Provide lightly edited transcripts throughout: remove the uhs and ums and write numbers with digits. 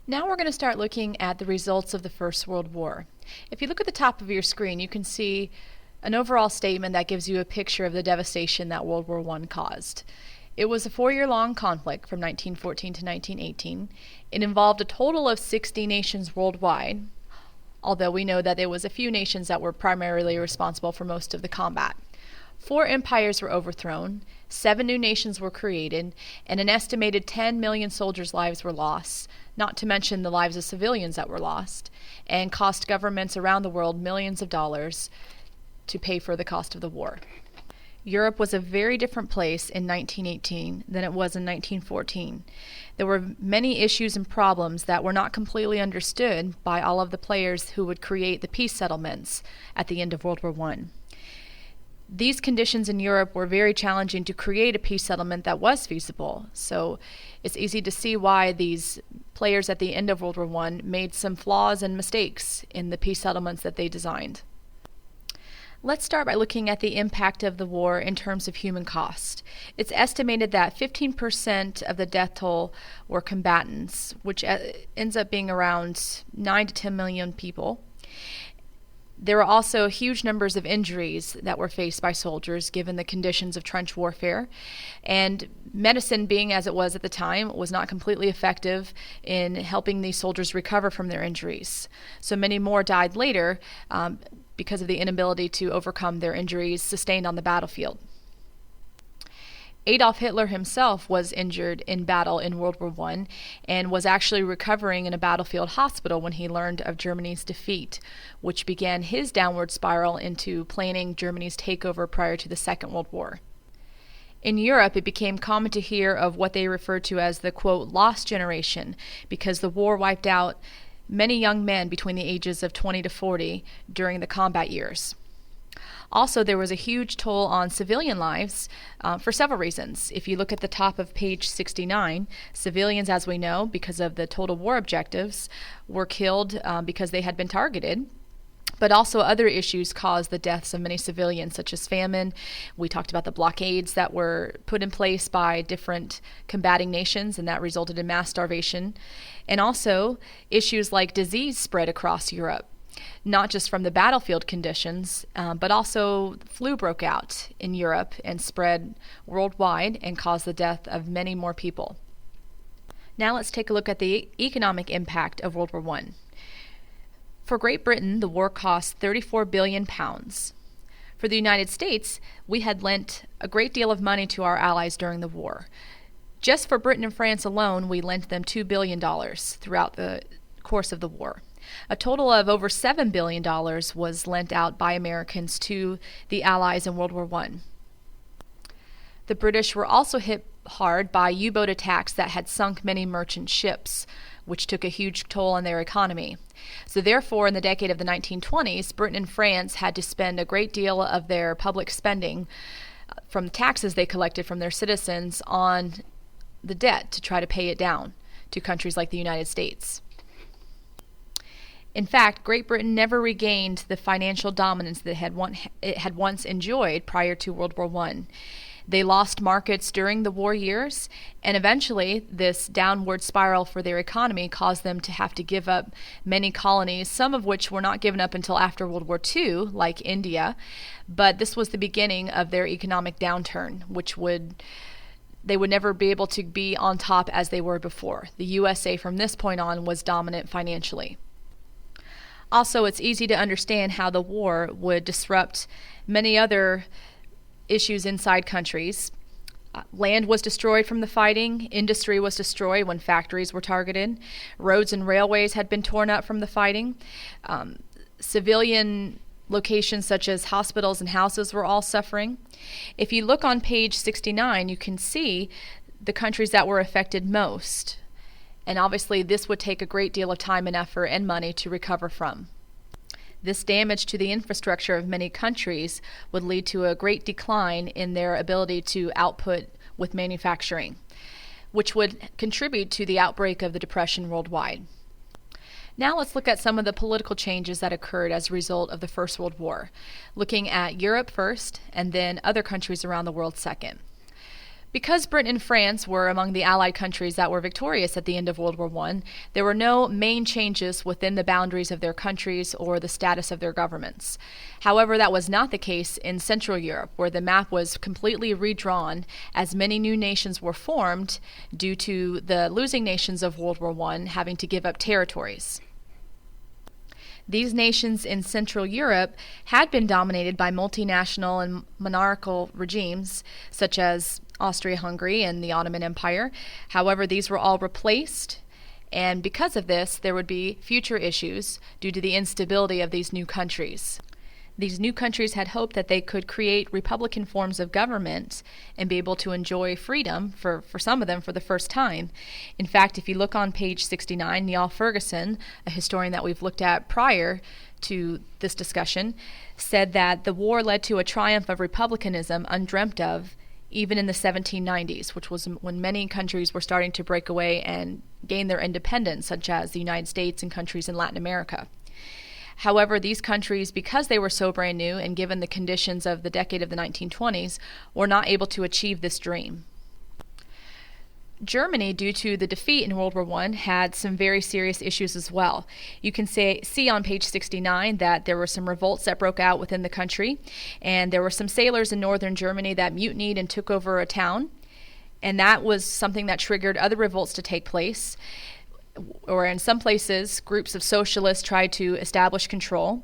Now we're going to start looking at the results of the First World War. If you look at the top of your screen, you can see an overall statement that gives you a picture of the devastation that World War I caused. It was a 4-year-long conflict from 1914 to 1918. It involved a total of 60 nations worldwide, although we know that there was a few nations that were primarily responsible for most of the combat. 4 empires were overthrown, 7 new nations were created, and an estimated 10 million soldiers' lives were lost, not to mention the lives of civilians that were lost, and cost governments around the world millions of dollars to pay for the cost of the war. Europe was a very different place in 1918 than it was in 1914. There were many issues and problems that were not completely understood by all of the players who would create the peace settlements at the end of World War I. These conditions in Europe were very challenging to create a peace settlement that was feasible. So it's easy to see why these players at the end of World War I made some flaws and mistakes in the peace settlements that they designed. Let's start by looking at the impact of the war in terms of human cost. It's estimated that 15% of the death toll were combatants, which ends up being around 9 to 10 million people. There were also huge numbers of injuries that were faced by soldiers given the conditions of trench warfare, and medicine, being as it was at the time, was not completely effective in helping these soldiers recover from their injuries. So many more died later because of the inability to overcome their injuries sustained on the battlefield. Adolf Hitler himself was injured in battle in World War I and was actually recovering in a battlefield hospital when he learned of Germany's defeat, which began his downward spiral into planning Germany's takeover prior to the Second World War. In Europe, it became common to hear of what they referred to as the, quote, lost generation, because the war wiped out many young men between the ages of 20 to 40 during the combat years. Also, there was a huge toll on civilian lives for several reasons. If you look at the top of page 69, civilians, as we know, because of the total war objectives, were killed because they had been targeted. But also other issues caused the deaths of many civilians, such as famine. We talked about the blockades that were put in place by different combating nations, and that resulted in mass starvation. And also issues like disease spread across Europe, not just from the battlefield conditions, but also flu broke out in Europe and spread worldwide and caused the death of many more people. Now let's take a look at the economic impact of World War I. For Great Britain, the war cost £34 billion. For the United States, we had lent a great deal of money to our allies during the war. Just for Britain and France alone, we lent them $2 billion throughout the course of the war. A total of over $7 billion was lent out by Americans to the Allies in World War I. The British were also hit hard by U-boat attacks that had sunk many merchant ships, which took a huge toll on their economy. So therefore, in the decade of the 1920s, Britain and France had to spend a great deal of their public spending from the taxes they collected from their citizens on the debt to try to pay it down to countries like the United States. In fact, Great Britain never regained the financial dominance that it had once enjoyed prior to World War I. They lost markets during the war years, and eventually this downward spiral for their economy caused them to have to give up many colonies, some of which were not given up until after World War II, like India, but this was the beginning of their economic downturn, they would never be able to be on top as they were before. The USA from this point on was dominant financially. Also, it's easy to understand how the war would disrupt many other issues inside countries. Land was destroyed from the fighting. Industry was destroyed when factories were targeted. Roads and railways had been torn up from the fighting. Civilian locations such as hospitals and houses were all suffering. If you look on page 69, you can see the countries that were affected most. And obviously this would take a great deal of time and effort and money to recover from. This damage to the infrastructure of many countries would lead to a great decline in their ability to output with manufacturing, which would contribute to the outbreak of the Depression worldwide. Now let's look at some of the political changes that occurred as a result of the First World War, looking at Europe first and then other countries around the world second. Because Britain and France were among the Allied countries that were victorious at the end of World War I, there were no main changes within the boundaries of their countries or the status of their governments. However, that was not the case in Central Europe, where the map was completely redrawn as many new nations were formed due to the losing nations of World War I having to give up territories. These nations in Central Europe had been dominated by multinational and monarchical regimes, such as Austria-Hungary and the Ottoman Empire. However, these were all replaced, and because of this, there would be future issues due to the instability of these new countries. These new countries had hoped that they could create republican forms of government and be able to enjoy freedom, for some of them, for the first time. In fact, if you look on page 69, Niall Ferguson, a historian that we've looked at prior to this discussion, said that the war led to a triumph of republicanism undreamt of even in the 1790s, which was when many countries were starting to break away and gain their independence, such as the United States and countries in Latin America. However, these countries, because they were so brand new and given the conditions of the decade of the 1920s, were not able to achieve this dream. Germany, due to the defeat in World War I, had some very serious issues as well. You can see on page 69 that there were some revolts that broke out within the country, and there were some sailors in northern Germany that mutinied and took over a town, and that was something that triggered other revolts to take place. Or in some places, groups of socialists tried to establish control.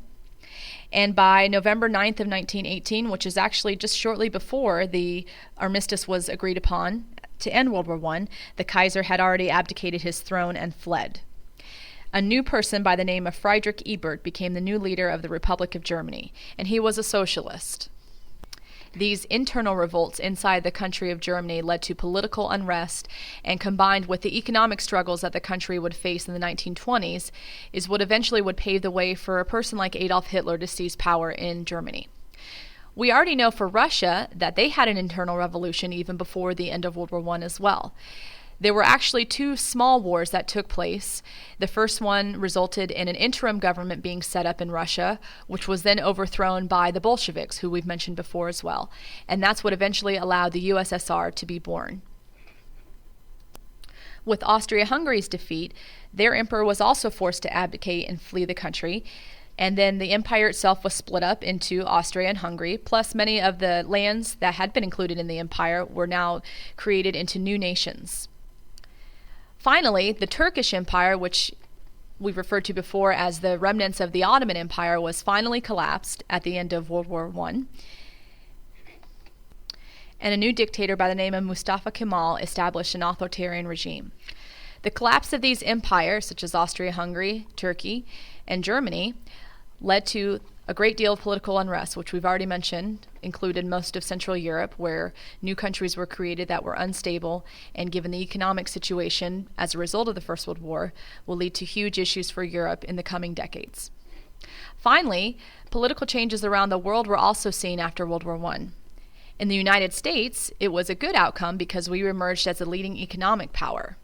And by November 9th of 1918, which is actually just shortly before the armistice was agreed upon to end World War I, the Kaiser had already abdicated his throne and fled. A new person by the name of Friedrich Ebert became the new leader of the Republic of Germany, and he was a socialist. These internal revolts inside the country of Germany led to political unrest, and combined with the economic struggles that the country would face in the 1920s, is what eventually would pave the way for a person like Adolf Hitler to seize power in Germany. We already know for Russia that they had an internal revolution even before the end of World War I as well. There were actually two small wars that took place. The first one resulted in an interim government being set up in Russia, which was then overthrown by the Bolsheviks, who we've mentioned before as well. And that's what eventually allowed the USSR to be born. With Austria-Hungary's defeat, their emperor was also forced to abdicate and flee the country. And then the empire itself was split up into Austria and Hungary, plus many of the lands that had been included in the empire were now created into new nations. Finally, the Turkish Empire, which we've referred to before as the remnants of the Ottoman Empire, was finally collapsed at the end of World War I. And a new dictator by the name of Mustafa Kemal established an authoritarian regime. The collapse of these empires, such as Austria-Hungary, Turkey, and Germany, led to a great deal of political unrest, which we've already mentioned, included most of Central Europe, where new countries were created that were unstable, and given the economic situation as a result of the First World War, will lead to huge issues for Europe in the coming decades. Finally, political changes around the world were also seen after World War I. In the United States, it was a good outcome because we emerged as a leading economic power.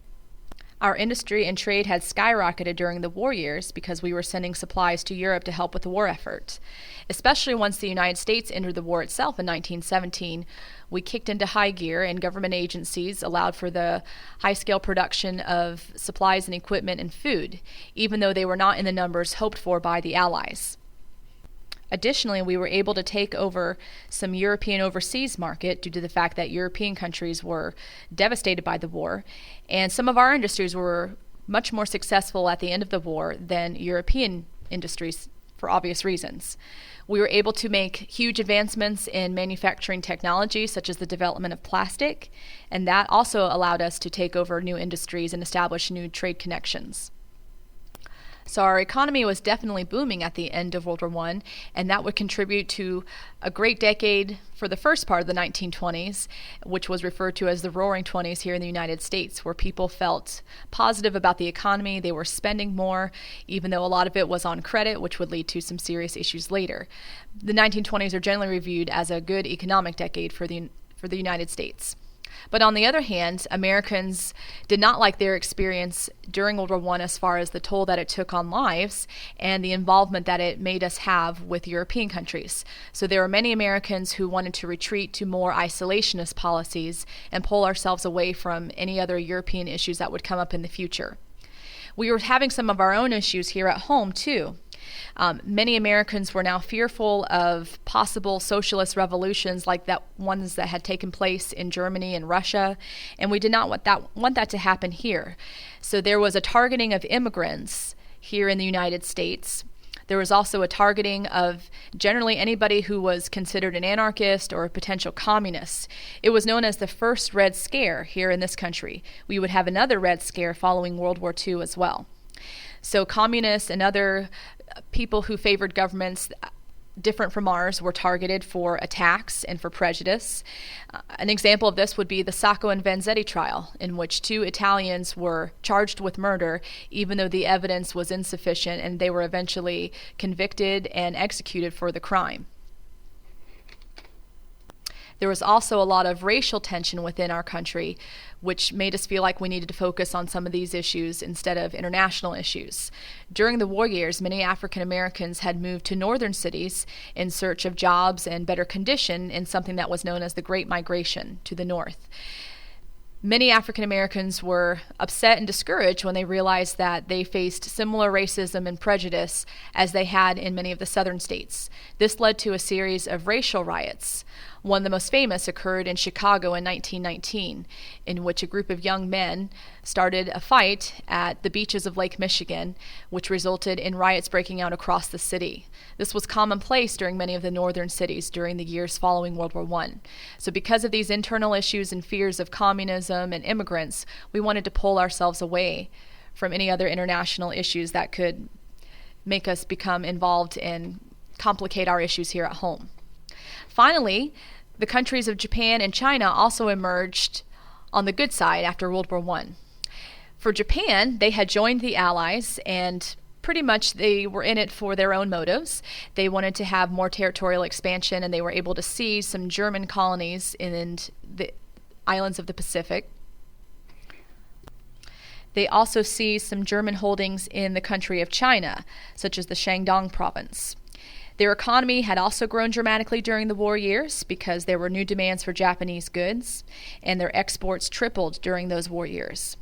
Our industry and trade had skyrocketed during the war years because we were sending supplies to Europe to help with the war effort. Especially once the United States entered the war itself in 1917, we kicked into high gear, and government agencies allowed for the high-scale production of supplies and equipment and food, even though they were not in the numbers hoped for by the Allies. Additionally, we were able to take over some European overseas market due to the fact that European countries were devastated by the war, and some of our industries were much more successful at the end of the war than European industries for obvious reasons. We were able to make huge advancements in manufacturing technology, such as the development of plastic, and that also allowed us to take over new industries and establish new trade connections. So our economy was definitely booming at the end of World War I, and that would contribute to a great decade for the first part of the 1920s, which was referred to as the Roaring Twenties here in the United States, where people felt positive about the economy. They were spending more, even though a lot of it was on credit, which would lead to some serious issues later. The 1920s are generally reviewed as a good economic decade for the United States. But on the other hand, Americans did not like their experience during World War I as far as the toll that it took on lives and the involvement that it made us have with European countries. So there were many Americans who wanted to retreat to more isolationist policies and pull ourselves away from any other European issues that would come up in the future. We were having some of our own issues here at home, too. Many Americans were now fearful of possible socialist revolutions like that ones that had taken place in Germany and Russia, and we did not want that to happen here. So there was a targeting of immigrants here in the United States. There was also a targeting of generally anybody who was considered an anarchist or a potential communist. It was known as the first Red Scare here in this country. We would have another Red Scare following World War II as well. So communists and other people who favored governments different from ours were targeted for attacks and for prejudice. An example of this would be the Sacco and Vanzetti trial, in which 2 Italians were charged with murder, even though the evidence was insufficient, and they were eventually convicted and executed for the crime. There was also a lot of racial tension within our country, which made us feel like we needed to focus on some of these issues instead of international issues. During the war years, many African Americans had moved to northern cities in search of jobs and better condition in something that was known as the Great Migration to the north. Many African Americans were upset and discouraged when they realized that they faced similar racism and prejudice as they had in many of the southern states. This led to a series of racial riots. One of the most famous occurred in Chicago in 1919, in which a group of young men started a fight at the beaches of Lake Michigan, which resulted in riots breaking out across the city. This was commonplace during many of the northern cities during the years following World War I. So because of these internal issues and fears of communism and immigrants, we wanted to pull ourselves away from any other international issues that could make us become involved and complicate our issues here at home. Finally, the countries of Japan and China also emerged on the good side after World War I. For Japan, they had joined the Allies, and pretty much they were in it for their own motives. They wanted to have more territorial expansion, and they were able to seize some German colonies in the islands of the Pacific. They also seized some German holdings in the country of China, such as the Shandong province. Their economy had also grown dramatically during the war years because there were new demands for Japanese goods, and their exports tripled during those war years.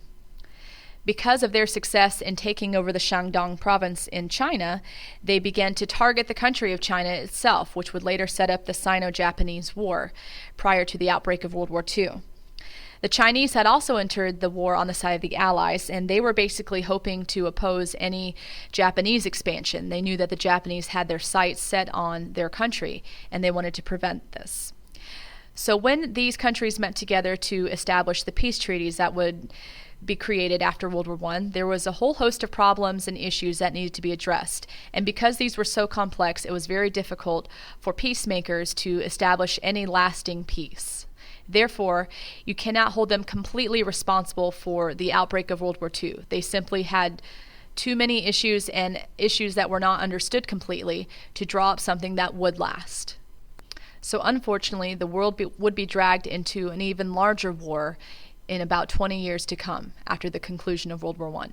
Because of their success in taking over the Shandong province in China, they began to target the country of China itself, which would later set up the Sino-Japanese War prior to the outbreak of World War II. The Chinese had also entered the war on the side of the Allies, and they were basically hoping to oppose any Japanese expansion. They knew that the Japanese had their sights set on their country, and they wanted to prevent this. So when these countries met together to establish the peace treaties that would be created after World War I, there was a whole host of problems and issues that needed to be addressed. And because these were so complex, it was very difficult for peacemakers to establish any lasting peace. Therefore, you cannot hold them completely responsible for the outbreak of World War II. They simply had too many issues and issues that were not understood completely to draw up something that would last. So unfortunately, the world would be dragged into an even larger war in about 20 years to come after the conclusion of World War I.